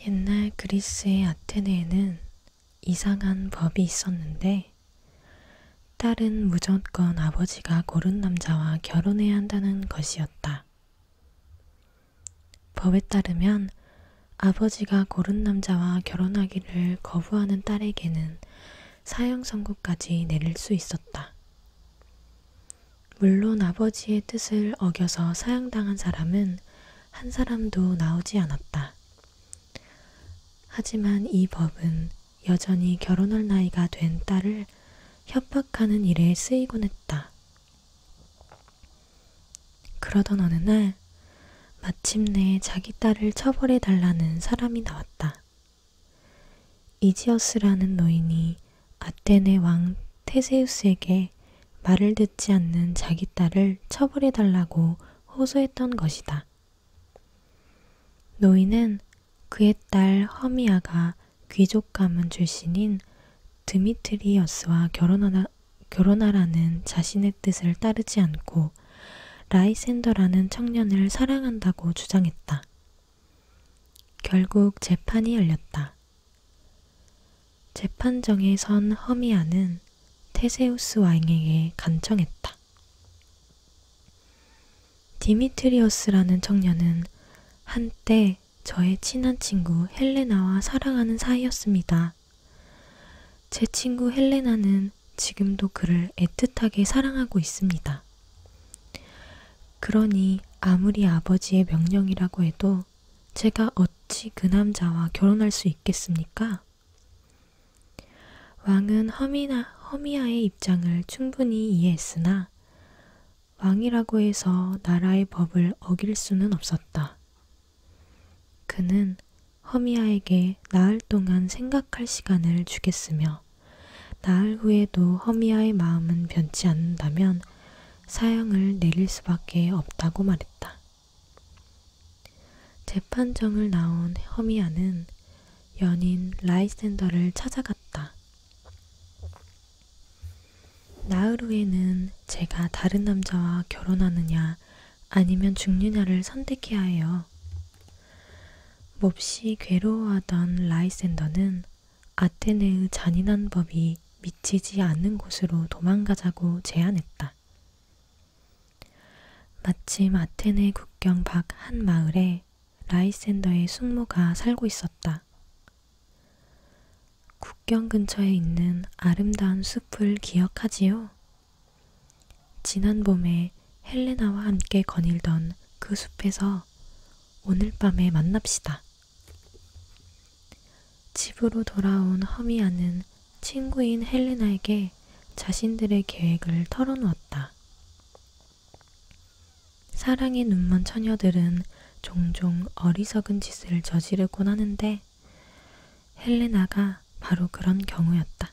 옛날 그리스의 아테네에는 이상한 법이 있었는데 딸은 무조건 아버지가 고른 남자와 결혼해야 한다는 것이었다. 법에 따르면 아버지가 고른 남자와 결혼하기를 거부하는 딸에게는 사형 선고까지 내릴 수 있었다. 물론 아버지의 뜻을 어겨서 사형당한 사람은 한 사람도 나오지 않았다. 하지만 이 법은 여전히 결혼할 나이가 된 딸을 협박하는 일에 쓰이곤 했다. 그러던 어느 날 마침내 자기 딸을 처벌해달라는 사람이 나왔다. 이지어스라는 노인이 아테네 왕 테세우스에게 말을 듣지 않는 자기 딸을 처벌해달라고 호소했던 것이다. 노인은 그의 딸 허미아가 귀족 가문 출신인 드미트리어스와 결혼하라는 자신의 뜻을 따르지 않고 라이센더라는 청년을 사랑한다고 주장했다. 결국 재판이 열렸다. 재판정에 선 허미아는 테세우스 왕에게 간청했다. 디미트리어스라는 청년은 한때 저의 친한 친구 헬레나와 사랑하는 사이였습니다. 제 친구 헬레나는 지금도 그를 애틋하게 사랑하고 있습니다. 그러니 아무리 아버지의 명령이라고 해도 제가 어찌 그 남자와 결혼할 수 있겠습니까? 왕은 허미아의 입장을 충분히 이해했으나 왕이라고 해서 나라의 법을 어길 수는 없었다. 그는 허미아에게 나흘 동안 생각할 시간을 주겠으며 나흘 후에도 허미아의 마음은 변치 않는다면 사형을 내릴 수밖에 없다고 말했다. 재판정을 나온 허미아는 연인 라이센더를 찾아갔다. 나흘 후에는 제가 다른 남자와 결혼하느냐 아니면 죽느냐를 선택해야 해요. 몹시 괴로워하던 라이센더는 아테네의 잔인한 법이 미치지 않는 곳으로 도망가자고 제안했다. 마침 아테네 국경 밖 한 마을에 라이센더의 숙모가 살고 있었다. 국경 근처에 있는 아름다운 숲을 기억하지요? 지난 봄에 헬레나와 함께 거닐던 그 숲에서 오늘 밤에 만납시다. 집으로 돌아온 허미아는 친구인 헬레나에게 자신들의 계획을 털어놓았다. 사랑에 눈먼 처녀들은 종종 어리석은 짓을 저지르곤 하는데 헬레나가 바로 그런 경우였다.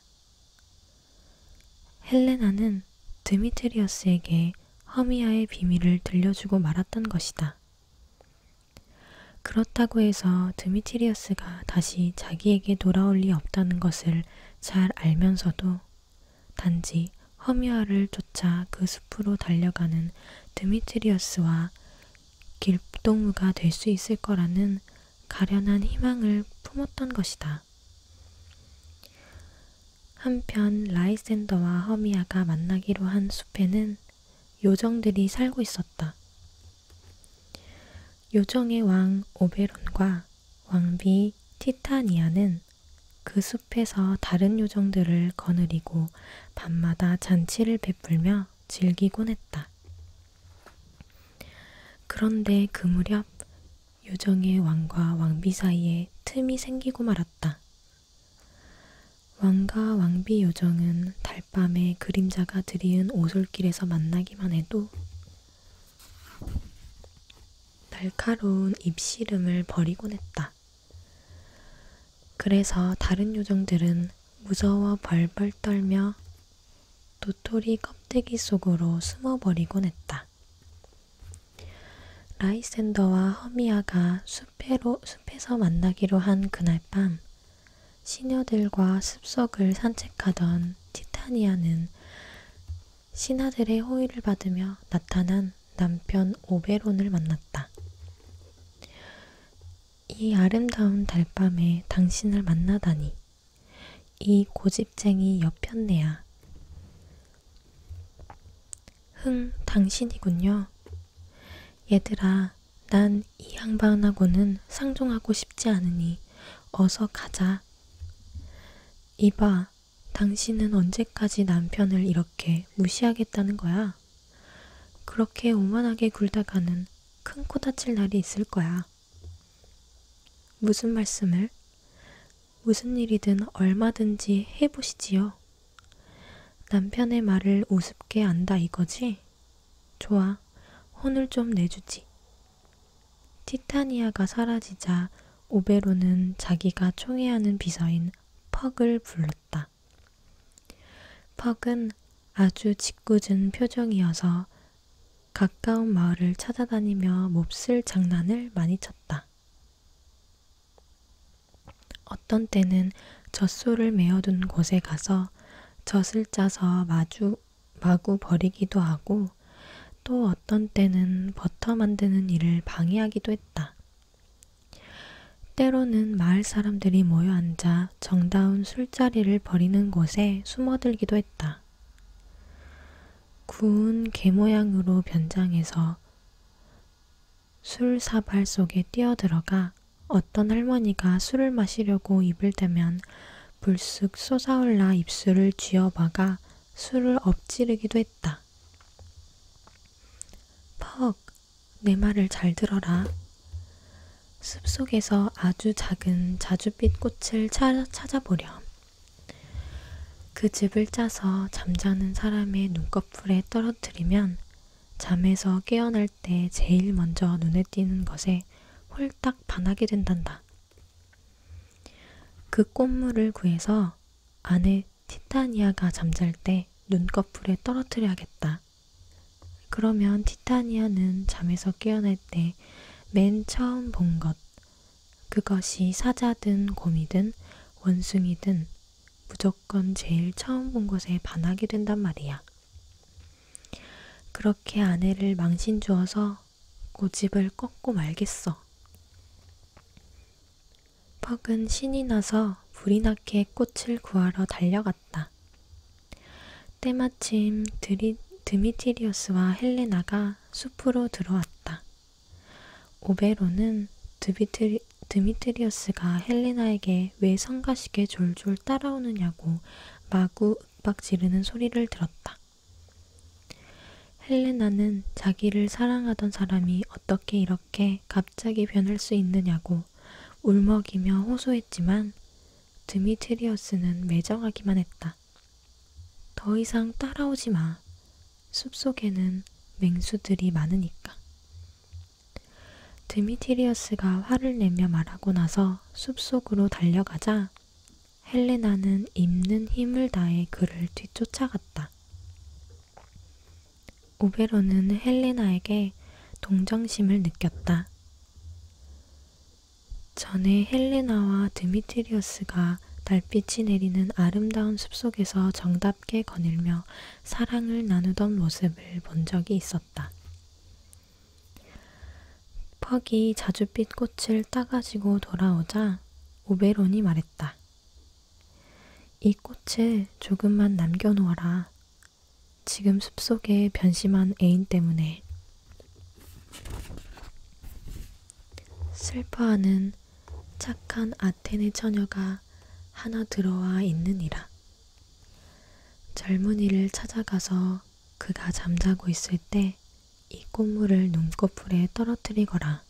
헬레나는 드미트리어스에게 허미아의 비밀을 들려주고 말았던 것이다. 그렇다고 해서 드미트리어스가 다시 자기에게 돌아올 리 없다는 것을 잘 알면서도 단지 허미아를 쫓아 그 숲으로 달려가는 드미트리어스와 길동무가 될 수 있을 거라는 가련한 희망을 품었던 것이다. 한편 라이센더와 허미아가 만나기로 한 숲에는 요정들이 살고 있었다. 요정의 왕 오베론과 왕비 티타니아는 그 숲에서 다른 요정들을 거느리고 밤마다 잔치를 베풀며 즐기곤 했다. 그런데 그 무렵 요정의 왕과 왕비 사이에 틈이 생기고 말았다. 왕과 왕비 요정은 달밤에 그림자가 드리운 오솔길에서 만나기만 해도 날카로운 입씨름을 벌이곤 했다. 그래서 다른 요정들은 무서워 벌벌 떨며 도토리 껍데기 속으로 숨어버리곤 했다. 라이센더와 허미아가 숲에서 만나기로 한 그날 밤 시녀들과 숲속을 산책하던 티타니아는 신하들의 호의를 받으며 나타난 남편 오베론을 만났다. 이 이 아름다운 달밤에 당신을 만나다니. 이 고집쟁이 여편네야. 당신이군요. 얘들아, 난 이 양반하고는 상종하고 싶지 않으니 어서 가자. 이봐, 당신은 언제까지 남편을 이렇게 무시하겠다는 거야? 그렇게 오만하게 굴다가는 큰 코 다칠 날이 있을 거야. 무슨 말씀을? 무슨 일이든 얼마든지 해보시지요. 남편의 말을 우습게 안다 이거지? 좋아, 혼을 좀 내주지. 티타니아가 사라지자 오베로는 자기가 총애하는 비서인 퍽을 불렀다. 퍽은 아주 짓궂은 표정이어서 가까운 마을을 찾아다니며 몹쓸 장난을 많이 쳤다. 어떤 때는 젖소를 메어둔 곳에 가서 젖을 짜서 마구 버리기도 하고 또 어떤 때는 버터 만드는 일을 방해하기도 했다. 때로는 마을 사람들이 모여 앉아 정다운 술자리를 벌이는 곳에 숨어들기도 했다. 구운 개 모양으로 변장해서 술사발 속에 뛰어들어가 어떤 할머니가 술을 마시려고 입을 대면 불쑥 솟아올라 입술을 쥐어박아 술을 엎지르기도 했다. 퍽, 내 말을 잘 들어라. 숲속에서 아주 작은 자줏빛 꽃을 찾아보렴. 그 즙을 짜서 잠자는 사람의 눈꺼풀에 떨어뜨리면 잠에서 깨어날 때 제일 먼저 눈에 띄는 것에 홀딱 반하게 된단다. 그 꽃물을 구해서 아내 티타니아가 잠잘 때 눈꺼풀에 떨어뜨려야겠다. 그러면 티타니아는 잠에서 깨어날 때 맨 처음 본 것, 그것이 사자든 곰이든 원숭이든 무조건 제일 처음 본 것에 반하게 된단 말이야. 그렇게 아내를 망신 주어서 고집을 꺾고 말겠어. 퍽은 신이 나서 불이 나게 꽃을 구하러 달려갔다. 때마침 드미티리어스와 헬레나가 숲으로 들어왔다. 오베로는 드미트리어스가 헬레나에게 왜 성가시게 졸졸 따라오느냐고 마구 윽박 지르는 소리를 들었다. 헬레나는 자기를 사랑하던 사람이 어떻게 이렇게 갑자기 변할 수 있느냐고 울먹이며 호소했지만 드미트리어스는 매정하기만 했다. 더 이상 따라오지 마. 숲속에는 맹수들이 많으니까. 드미트리어스가 화를 내며 말하고 나서 숲속으로 달려가자 헬레나는 있는 힘을 다해 그를 뒤쫓아갔다. 오베로는 헬레나에게 동정심을 느꼈다. 전에 헬레나와 드미트리어스가 달빛이 내리는 아름다운 숲속에서 정답게 거닐며 사랑을 나누던 모습을 본 적이 있었다. 퍽이 자줏빛 꽃을 따가지고 돌아오자 오베론이 말했다. 이 꽃을 조금만 남겨놓아라. 지금 숲속에 변심한 애인 때문에. 슬퍼하는 착한 아테네 처녀가 하나 들어와 있느니라. 젊은이를 찾아가서 그가 잠자고 있을 때 이 꽃물을 눈꺼풀에 떨어뜨리거라.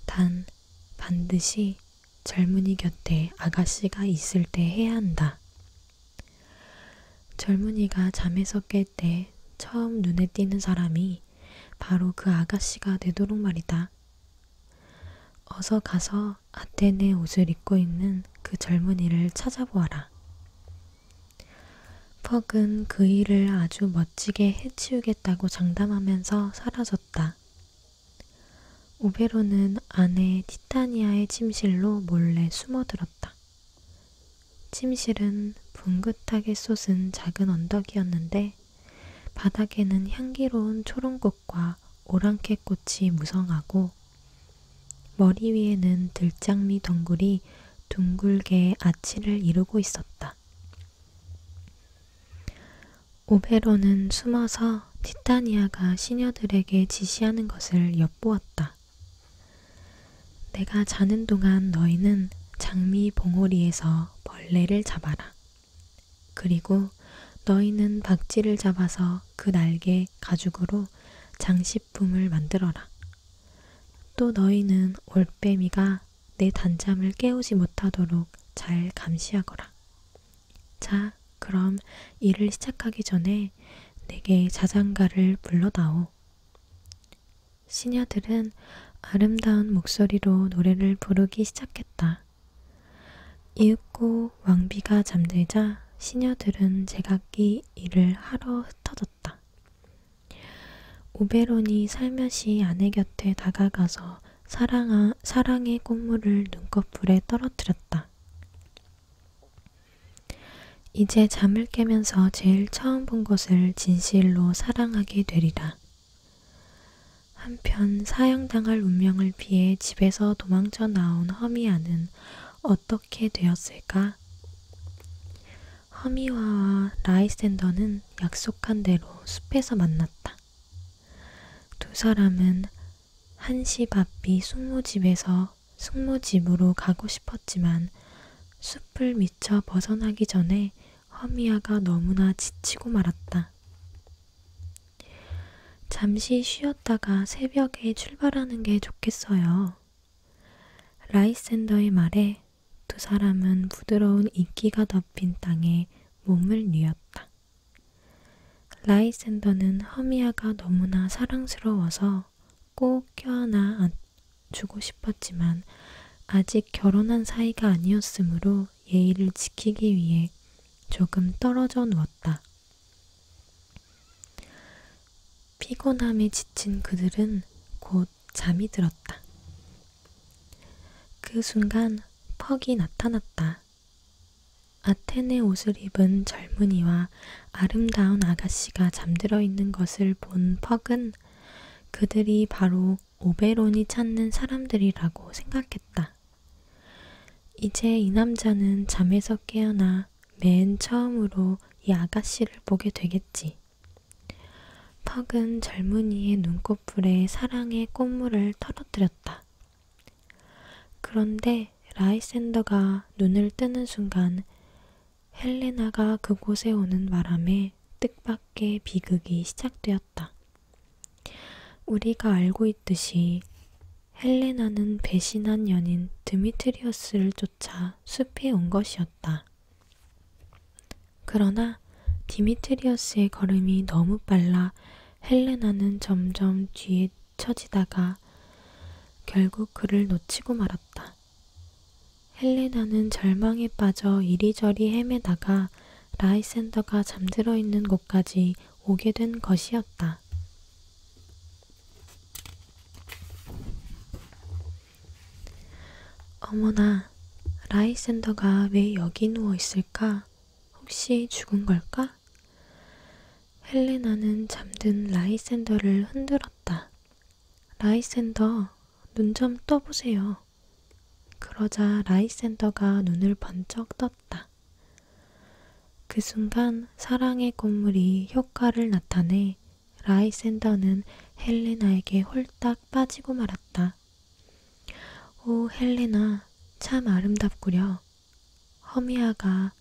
단 반드시 젊은이 곁에 아가씨가 있을 때 해야 한다. 젊은이가 잠에서 깰 때 처음 눈에 띄는 사람이 바로 그 아가씨가 되도록 말이다. 어서 가서 아테네 옷을 입고 있는 그 젊은이를 찾아보아라. 퍽은 그 일을 아주 멋지게 해치우겠다고 장담하면서 사라졌다. 오베로는 아내 티타니아의 침실로 몰래 숨어들었다. 침실은 붕긋하게 솟은 작은 언덕이었는데 바닥에는 향기로운 초롱꽃과 오랑캐꽃이 무성하고 머리 위에는 들장미 덩굴이 둥글게 아치를 이루고 있었다. 오베론은 숨어서 티타니아가 시녀들에게 지시하는 것을 엿보았다. 내가 자는 동안 너희는 장미 봉오리에서 벌레를 잡아라. 그리고 너희는 박쥐를 잡아서 그 날개 가죽으로 장식품을 만들어라. 또 너희는 올빼미가 내 단잠을 깨우지 못하도록 잘 감시하거라. 자, 그럼 일을 시작하기 전에 내게 자장가를 불러다오. 시녀들은 아름다운 목소리로 노래를 부르기 시작했다. 이윽고 왕비가 잠들자 시녀들은 제각기 일을 하러 흩어졌다. 오베론이 살며시 아내 곁에 다가가서 사랑의 꽃물을 눈꺼풀에 떨어뜨렸다. 이제 잠을 깨면서 제일 처음 본 것을 진실로 사랑하게 되리라. 한편 사형당할 운명을 피해 집에서 도망쳐 나온 허미아는 어떻게 되었을까? 허미아와 라이센더는 약속한 대로 숲에서 만났다. 두 사람은 한시 앞이 숙모집으로 가고 싶었지만 숲을 미쳐 벗어나기 전에 허미아가 너무나 지치고 말았다. 잠시 쉬었다가 새벽에 출발하는 게 좋겠어요. 라이센더의 말에 두 사람은 부드러운 이끼가 덮인 땅에 몸을 뉘었다. 라이센더는 허미아가 너무나 사랑스러워서 꼭 껴안아 안주고 싶었지만 아직 결혼한 사이가 아니었으므로 예의를 지키기 위해 조금 떨어져 누웠다. 피곤함에 지친 그들은 곧 잠이 들었다. 그 순간 퍽이 나타났다. 아테네 옷을 입은 젊은이와 아름다운 아가씨가 잠들어 있는 것을 본 퍽은 그들이 바로 오베론이 찾는 사람들이라고 생각했다. 이제 이 남자는 잠에서 깨어나 맨 처음으로 이 아가씨를 보게 되겠지. 퍽은 젊은이의 눈꺼풀에 사랑의 꽃물을 떨어뜨렸다. 그런데 라이센더가 눈을 뜨는 순간 헬레나가 그곳에 오는 바람에 뜻밖의 비극이 시작되었다. 우리가 알고 있듯이 헬레나는 배신한 연인 드미트리어스를 쫓아 숲에 온 것이었다. 그러나 디미트리어스의 걸음이 너무 빨라 헬레나는 점점 뒤에 처지다가 결국 그를 놓치고 말았다. 헬레나는 절망에 빠져 이리저리 헤매다가 라이센더가 잠들어 있는 곳까지 오게 된 것이었다. 어머나, 라이센더가 왜 여기 누워 있을까? 혹시 죽은 걸까? 헬레나는 잠든 라이센더를 흔들었다. 라이센더, 눈 좀 떠보세요. 그러자 라이센더가 눈을 번쩍 떴다. 그 순간 사랑의 꽃물이 효과를 나타내 라이센더는 헬레나에게 홀딱 빠지고 말았다. 오, 헬레나, 참 아름답구려. 허미아가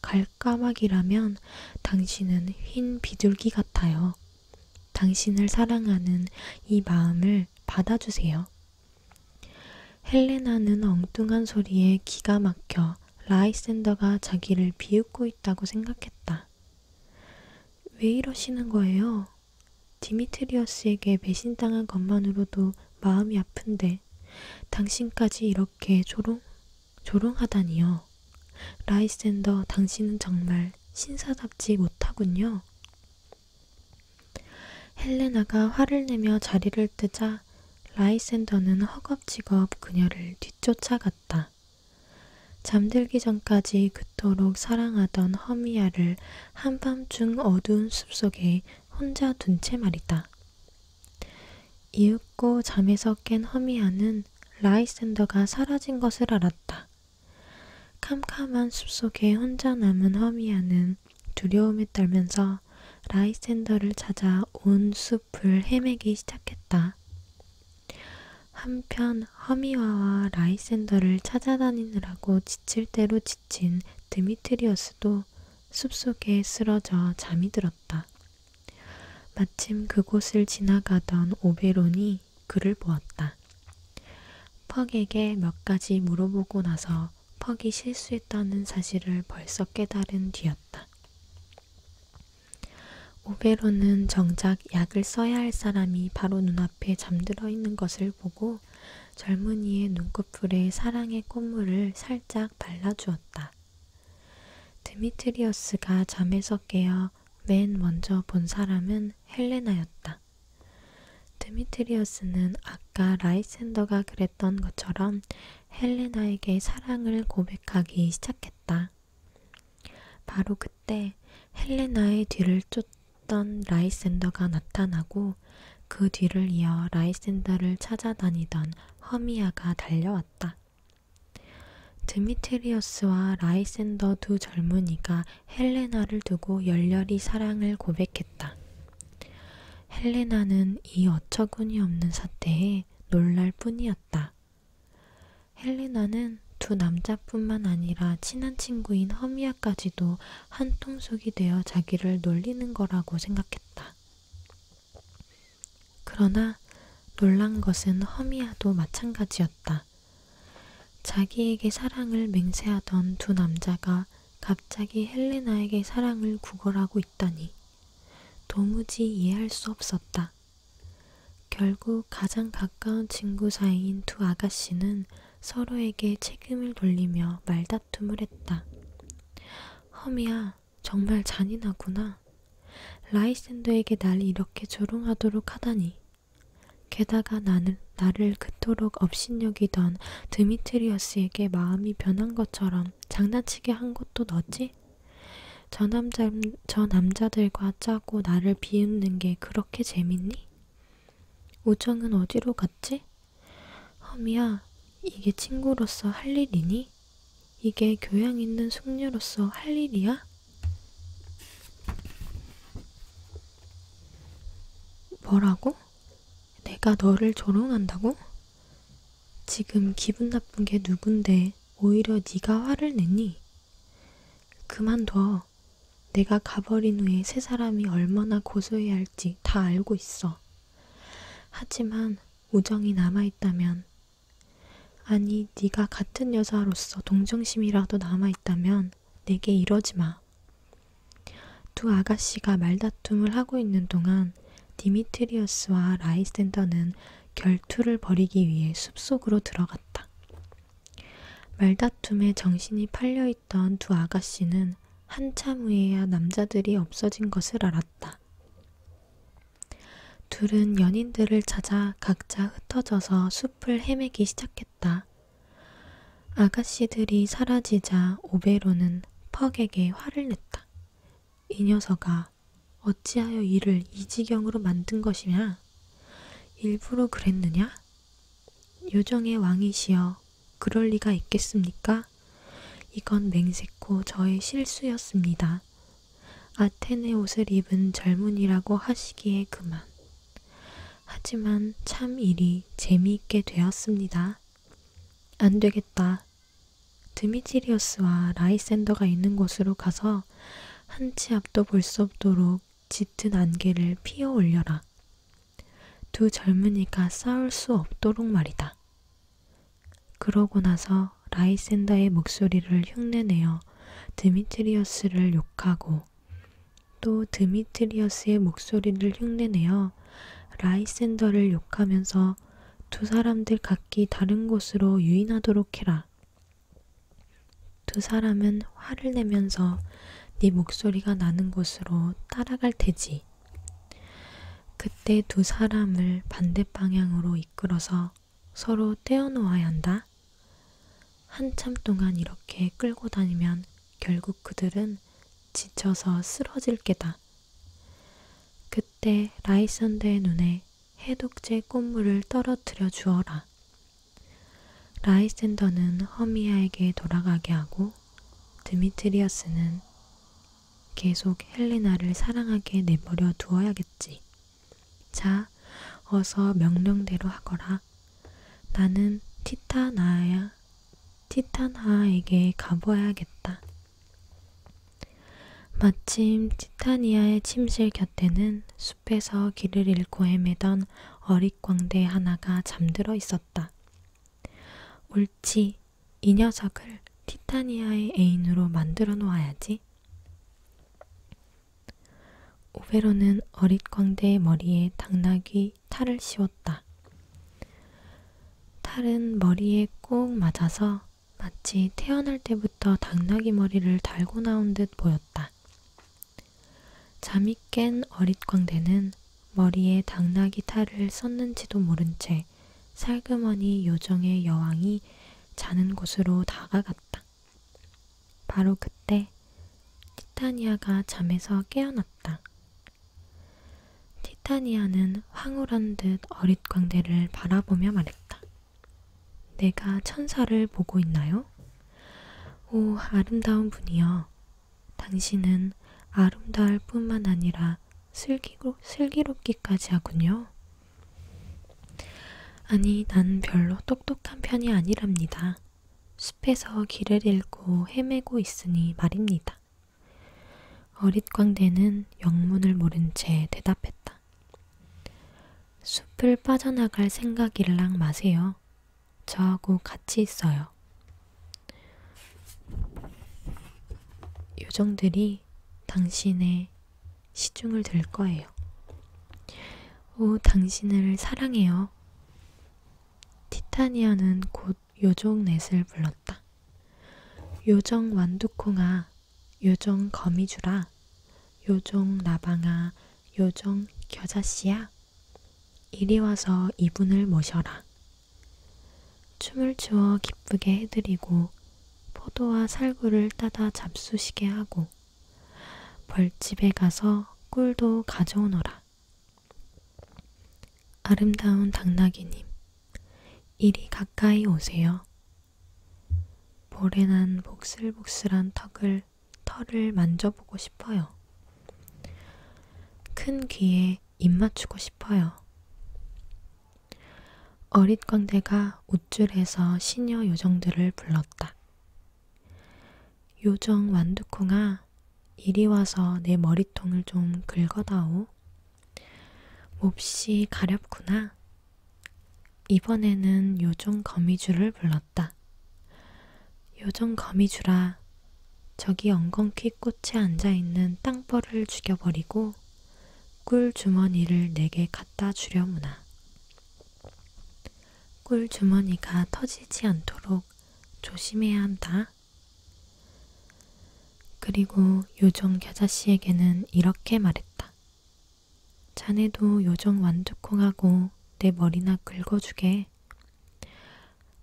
갈까막이라면 당신은 흰 비둘기 같아요. 당신을 사랑하는 이 마음을 받아주세요. 헬레나는 엉뚱한 소리에 기가 막혀 라이센더가 자기를 비웃고 있다고 생각했다. 왜 이러시는 거예요? 디미트리어스에게 배신당한 것만으로도 마음이 아픈데 당신까지 이렇게 조롱하다니요. 라이센더, 당신은 정말 신사답지 못하군요. 헬레나가 화를 내며 자리를 뜨자 라이센더는 허겁지겁 그녀를 뒤쫓아갔다. 잠들기 전까지 그토록 사랑하던 허미아를 한밤중 어두운 숲속에 혼자 둔 채 말이다. 이윽고 잠에서 깬 허미야는 라이센더가 사라진 것을 알았다. 캄캄한 숲속에 혼자 남은 허미야는 두려움에 떨면서 라이센더를 찾아 온 숲을 헤매기 시작했다. 한편 허미와와 라이센더를 찾아다니느라고 지칠 대로 지친 드미트리어스도 숲속에 쓰러져 잠이 들었다. 마침 그곳을 지나가던 오베론이 그를 보았다. 퍽에게 몇 가지 물어보고 나서 퍽이 실수했다는 사실을 벌써 깨달은 뒤였다. 오베론은 정작 약을 써야 할 사람이 바로 눈앞에 잠들어 있는 것을 보고 젊은이의 눈꺼풀에 사랑의 꽃물을 살짝 발라주었다. 드미트리어스가 잠에서 깨어 맨 먼저 본 사람은 헬레나였다. 드미트리어스는 아까 라이센더가 그랬던 것처럼 헬레나에게 사랑을 고백하기 시작했다. 바로 그때 헬레나의 뒤를 쫓던 라이센더가 나타나고 그 뒤를 이어 라이센더를 찾아다니던 허미야가 달려왔다. 드미트리어스와 라이센더 두 젊은이가 헬레나를 두고 열렬히 사랑을 고백했다. 헬레나는 이 어처구니 없는 사태에 놀랄 뿐이었다. 헬레나는 두 남자뿐만 아니라 친한 친구인 허미야까지도 한 통속이 되어 자기를 놀리는 거라고 생각했다. 그러나 놀란 것은 허미야도 마찬가지였다. 자기에게 사랑을 맹세하던 두 남자가 갑자기 헬레나에게 사랑을 구걸하고 있다니 도무지 이해할 수 없었다. 결국 가장 가까운 친구 사이인 두 아가씨는 서로에게 책임을 돌리며 말다툼을 했다. 허미야, 정말 잔인하구나. 라이센더에게 날 이렇게 조롱하도록 하다니. 게다가 나를 그토록 업신여기던 드미트리어스에게 마음이 변한 것처럼 장난치게 한 것도 너지? 저 남자들과 짜고 나를 비웃는 게 그렇게 재밌니? 우정은 어디로 갔지? 허미야, 이게 친구로서 할 일이니? 이게 교양 있는 숙녀로서 할 일이야? 뭐라고? 내가 너를 조롱한다고? 지금 기분 나쁜 게 누군데 오히려 네가 화를 내니? 그만둬. 내가 가버린 후에 새 사람이 얼마나 고소해야 할지 다 알고 있어. 하지만 우정이 남아있다면, 아니 네가 같은 여자로서 동정심이라도 남아있다면 내게 이러지 마. 두 아가씨가 말다툼을 하고 있는 동안 디미트리어스와 라이센더는 결투를 벌이기 위해 숲속으로 들어갔다. 말다툼에 정신이 팔려있던 두 아가씨는 한참 후에야 남자들이 없어진 것을 알았다. 둘은 연인들을 찾아 각자 흩어져서 숲을 헤매기 시작했다. 아가씨들이 사라지자 오베로는 퍽에게 화를 냈다. 이 녀석아, 어찌하여 이를 이 지경으로 만든 것이냐? 일부러 그랬느냐? 요정의 왕이시여, 그럴 리가 있겠습니까? 이건 맹세코 저의 실수였습니다. 아테네 옷을 입은 젊은이라고 하시기에 그만. 하지만 참 일이 재미있게 되었습니다. 안 되겠다. 드미트리어스와 라이센더가 있는 곳으로 가서 한 치 앞도 볼 수 없도록 짙은 안개를 피어 올려라. 두 젊은이가 싸울 수 없도록 말이다. 그러고 나서 라이센더의 목소리를 흉내내어 드미트리어스를 욕하고 또 드미트리어스의 목소리를 흉내내어 라이센더를 욕하면서 두 사람들 각기 다른 곳으로 유인하도록 해라. 두 사람은 화를 내면서 네 목소리가 나는 곳으로 따라갈 테지. 그때 두 사람을 반대 방향으로 이끌어서 서로 떼어놓아야 한다. 한참 동안 이렇게 끌고 다니면 결국 그들은 지쳐서 쓰러질 게다. 그때 라이센더의 눈에 해독제 꽃물을 떨어뜨려 주어라. 라이센더는 허미아에게 돌아가게 하고 드미트리어스는 계속 헬레나를 사랑하게 내버려 두어야겠지. 자, 어서 명령대로 하거라. 나는 티타나에게 가보아야겠다. 마침 티타니아의 침실 곁에는 숲에서 길을 잃고 헤매던 어릿광대 하나가 잠들어 있었다. 옳지, 이 녀석을 티타니아의 애인으로 만들어 놓아야지. 오베론은 어릿광대의 머리에 당나귀 탈을 씌웠다. 탈은 머리에 꼭 맞아서 마치 태어날 때부터 당나귀 머리를 달고 나온 듯 보였다. 잠이 깬 어릿광대는 머리에 당나귀 탈을 썼는지도 모른 채 살그머니 요정의 여왕이 자는 곳으로 다가갔다. 바로 그때 티타니아가 잠에서 깨어났다. 티타니아는 황홀한 듯 어릿광대를 바라보며 말했다. 내가 천사를 보고 있나요? 오, 아름다운 분이여. 당신은 아름다울 뿐만 아니라 슬기롭기까지 하군요. 아니, 난 별로 똑똑한 편이 아니랍니다. 숲에서 길을 잃고 헤매고 있으니 말입니다. 어릿광대는 영문을 모른 채 대답했다. 숲을 빠져나갈 생각일랑 마세요. 저하고 같이 있어요. 요정들이 당신의 시중을 들 거예요. 오, 당신을 사랑해요. 티타니아는 곧 요정 넷을 불렀다. 요정 완두콩아, 요정 거미주라, 요정 나방아, 요정 겨자씨야. 이리 와서 이분을 모셔라. 춤을 추어 기쁘게 해드리고 포도와 살구를 따다 잡수시게 하고 벌집에 가서 꿀도 가져오너라. 아름다운 당나귀님, 이리 가까이 오세요. 보레난 복슬복슬한 털을 만져보고 싶어요. 큰 귀에 입 맞추고 싶어요. 어릿광대가 우쭐해서 시녀 요정들을 불렀다. 요정 완두콩아, 이리 와서 내 머리통을 좀 긁어다오. 몹시 가렵구나. 이번에는 요정 거미줄을 불렀다. 요정 거미줄아, 저기 엉겅퀴 꽃에 앉아있는 땅벌을 죽여버리고 꿀 주머니를 내게 갖다 주려무나. 꿀 주머니가 터지지 않도록 조심해야 한다. 그리고 요정 겨자씨에게는 이렇게 말했다. 자네도 요정 완두콩하고 내 머리나 긁어주게.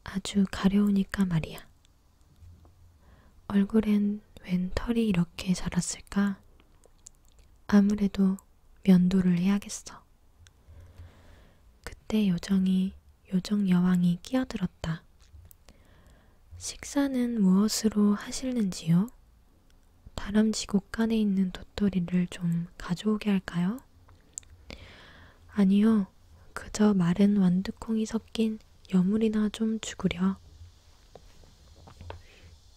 아주 가려우니까 말이야. 얼굴엔 웬 털이 이렇게 자랐을까? 아무래도 면도를 해야겠어. 그때 요정 여왕이 끼어들었다. 식사는 무엇으로 하실는지요? 다람쥐 곳간에 있는 도토리를 좀 가져오게 할까요? 아니요, 그저 마른 완두콩이 섞인 여물이나 좀 주구려.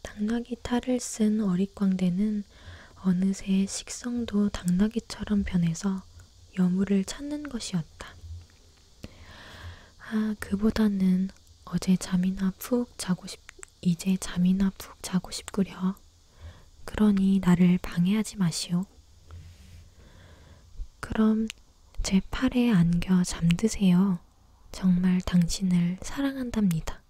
당나귀 탈을 쓴 어릿광대는 어느새 식성도 당나귀처럼 변해서 여물을 찾는 것이었다. 아, 그보다는 이제 잠이나 푹 자고 싶구려. 그러니 나를 방해하지 마시오. 그럼 제 팔에 안겨 잠드세요. 정말 당신을 사랑한답니다.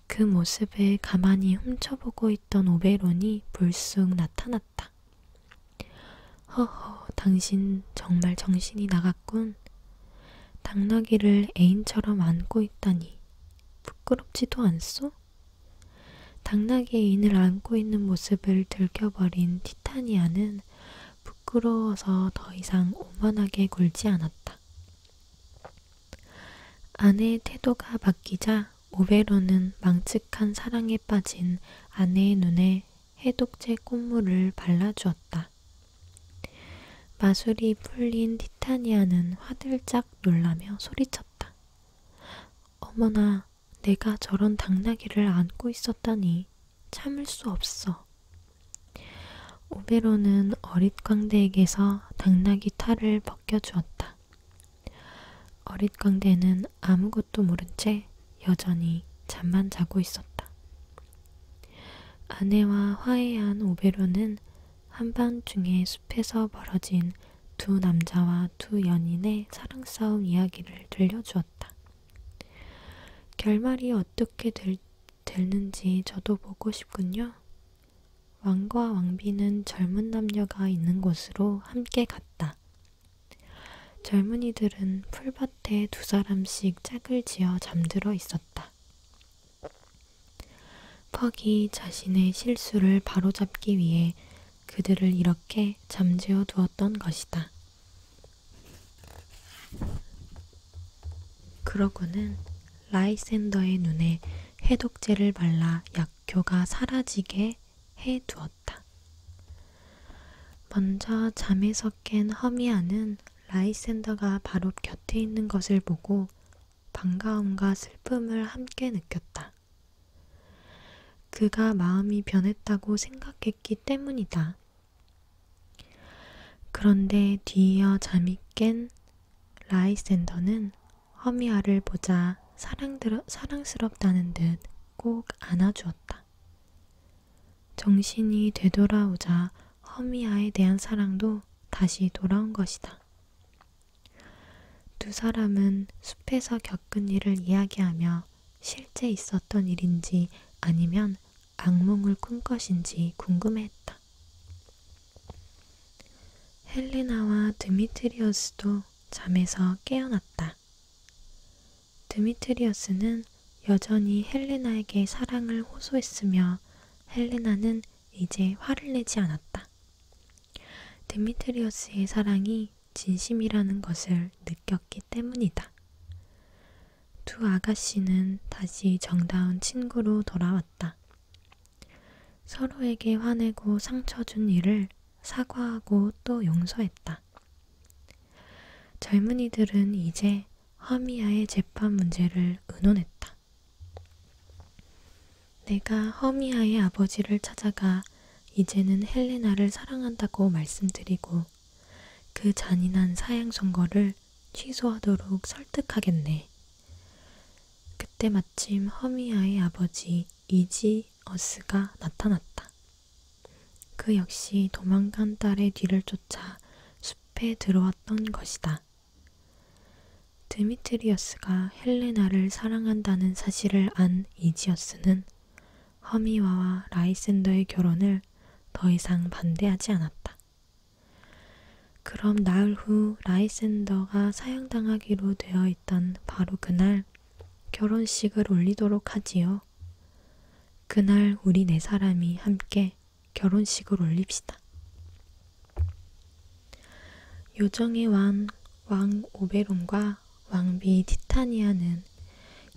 그 모습을 가만히 훔쳐보고 있던 오베론이 불쑥 나타났다. 허허, 당신 정말 정신이 나갔군. 당나귀를 애인처럼 안고 있다니 부끄럽지도 않소? 당나귀 애인을 안고 있는 모습을 들켜버린 티타니아는 부끄러워서 더 이상 오만하게 굴지 않았다. 아내의 태도가 바뀌자 오베론은 망측한 사랑에 빠진 아내의 눈에 해독제 꽃물을 발라주었다. 마술이 풀린 티타니아는 화들짝 놀라며 소리쳤다. 어머나, 내가 저런 당나귀를 안고 있었다니 참을 수 없어. 오베론은 어릿광대에게서 당나귀 탈을 벗겨주었다. 어릿광대는 아무것도 모른 채 여전히 잠만 자고 있었다. 아내와 화해한 오베론은 한밤중에 숲에서 벌어진 두 남자와 두 연인의 사랑 싸움 이야기를 들려주었다. 결말이 어떻게 될는지 저도 보고 싶군요. 왕과 왕비는 젊은 남녀가 있는 곳으로 함께 갔다. 젊은이들은 풀밭에 두 사람씩 짝을 지어 잠들어 있었다. 퍽이 자신의 실수를 바로잡기 위해 그들을 이렇게 잠재워 두었던 것이다. 그러고는 라이센더의 눈에 해독제를 발라 약효가 사라지게 해두었다. 먼저 잠에서 깬 허미아는 라이센더가 바로 곁에 있는 것을 보고 반가움과 슬픔을 함께 느꼈다. 그가 마음이 변했다고 생각했기 때문이다. 그런데 뒤이어 잠이 깬 라이센더는 허미아를 보자 사랑스럽다는 듯 꼭 안아주었다. 정신이 되돌아오자 허미아에 대한 사랑도 다시 돌아온 것이다. 두 사람은 숲에서 겪은 일을 이야기하며 실제 있었던 일인지 아니면 악몽을 꾼 것인지 궁금해했다. 헬레나와 드미트리어스도 잠에서 깨어났다. 드미트리어스는 여전히 헬레나에게 사랑을 호소했으며 헬레나는 이제 화를 내지 않았다. 드미트리어스의 사랑이 진심이라는 것을 느꼈기 때문이다. 두 아가씨는 다시 정다운 친구로 돌아왔다. 서로에게 화내고 상처 준 일을 사과하고 또 용서했다. 젊은이들은 이제 허미아의 재판 문제를 의논했다. 내가 허미아의 아버지를 찾아가 이제는 헬레나를 사랑한다고 말씀드리고 그 잔인한 사형 선고를 취소하도록 설득하겠네. 그때 마침 허미아의 아버지 이지어스가 나타났다. 그 역시 도망간 딸의 뒤를 쫓아 숲에 들어왔던 것이다. 드미트리어스가 헬레나를 사랑한다는 사실을 안 이지어스는 허미아와 라이센더의 결혼을 더 이상 반대하지 않았다. 그럼 나흘 후 라이센더가 사형당하기로 되어 있던 바로 그날 결혼식을 올리도록 하지요. 그날 우리 네 사람이 함께 결혼식을 올립시다. 요정의 왕 오베론과 왕비 티타니아는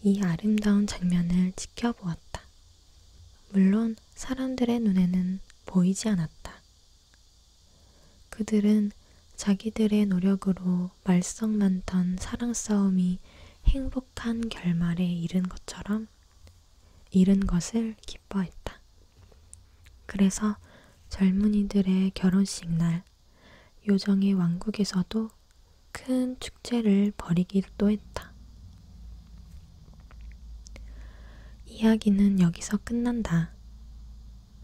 이 아름다운 장면을 지켜보았다. 물론 사람들의 눈에는 보이지 않았다. 그들은 자기들의 노력으로 말썽 많던 사랑 싸움이 행복한 결말에 이른 것을 기뻐했다. 그래서 젊은이들의 결혼식 날 요정의 왕국에서도 큰 축제를 벌이기도 했다. 이야기는 여기서 끝난다.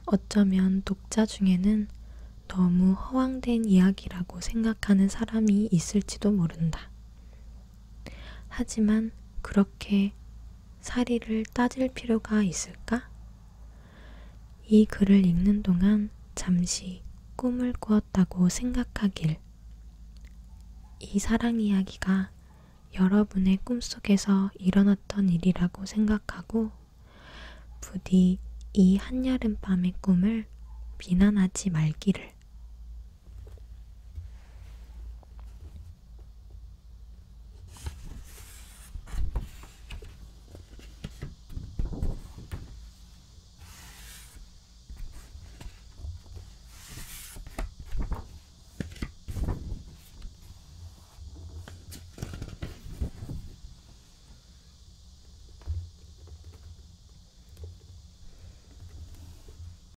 어쩌면 독자 중에는 너무 허황된 이야기라고 생각하는 사람이 있을지도 모른다. 하지만 그렇게 사리를 따질 필요가 있을까? 이 글을 읽는 동안 잠시 꿈을 꾸었다고 생각하길. 이 사랑 이야기가 여러분의 꿈속에서 일어났던 일이라고 생각하고 부디 이 한여름밤의 꿈을 비난하지 말기를.